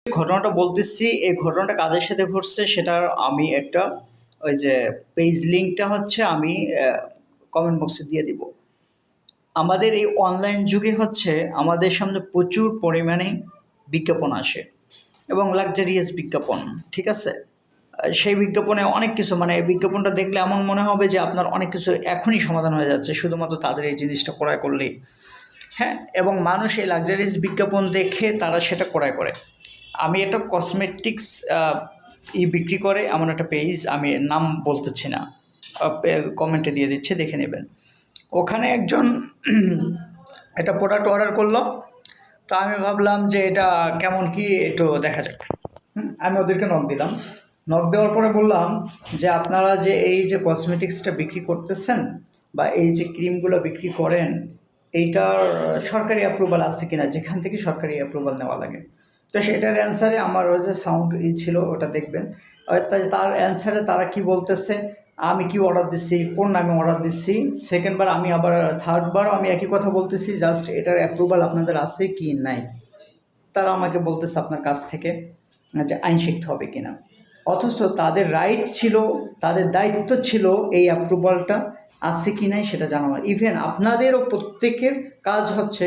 ঘটনাটা বলতেছি, এই ঘটনাটা কাদের সাথে ঘটছে সেটার আমি একটা ওই যে পেজ লিঙ্কটা হচ্ছে আমি কমেন্ট বক্সে দিয়ে দিব। আমাদের এই অনলাইন যুগে হচ্ছে আমাদের সামনে প্রচুর পরিমাণে বিজ্ঞাপন আসে এবং লাক্সারিয়াস বিজ্ঞাপন, ঠিক আছে? সেই বিজ্ঞাপনে অনেক কিছু, মানে এই বিজ্ঞাপনটা দেখলে এমন মনে হবে যে আপনার অনেক কিছু এখনই সমাধান হয়ে যাচ্ছে শুধুমাত্র তাদের এই জিনিসটা ক্রয় করলেই। হ্যাঁ, এবং মানুষ এই লাক্সারিয়াস বিজ্ঞাপন দেখে তারা সেটা ক্রয় করে। আমি একটা কসমেটিক্স বিক্রি করে এমন একটা পেজ, আমি নাম বলতেছি না, কমেন্টে দিয়ে দিচ্ছে, দেখে নেবেন। ওখানে একজন একটা প্রোডাক্ট অর্ডার করলো, তো আমি ভাবলাম যে এটা কেমন কি একটু দেখা যাক। আমি ওদেরকে নক দিলাম। নক দেওয়ার পরে বললাম যে আপনারা যে এই যে কসমেটিক্সটা বিক্রি করতেছেন বা এই যে ক্রিমগুলো বিক্রি করেন, এইটার সরকারি অ্যাপ্রুভাল আছে কিনা, যেখান থেকে সরকারি অ্যাপ্রুভাল নেওয়া লাগে। তো সেটার অ্যান্সারে আমার ওই যে সাউন্ড ছিল ওটা দেখবেন। তার অ্যান্সারে তারা কি বলতেছে, আমি কি অর্ডার দিচ্ছি, কোন নামে অর্ডার দিচ্ছি, সেকেন্ডবার আমি আবার থার্ডবারও আমি একই কথা বলতেছি, জাস্ট এটার অ্যাপ্রুভাল আপনাদের আছে কি নাই। তারা আমাকে বলতেছে আপনার কাছ থেকে যে আইন শিখতে হবে কিনা। অথচ তাদের রাইট ছিল, তাদের দায়িত্ব ছিল এই অ্যাপ্রুভালটা আছে কি নাই সেটা জানানো। ইভেন আপনাদেরও প্রত্যেকের কাজ হচ্ছে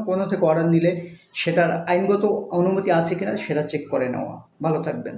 কোনো থেকে অর্ডার নিলে সেটার আইনগত অনুমতি আছে কিনা সেটা চেক করে নেওয়া। ভালো থাকবেন।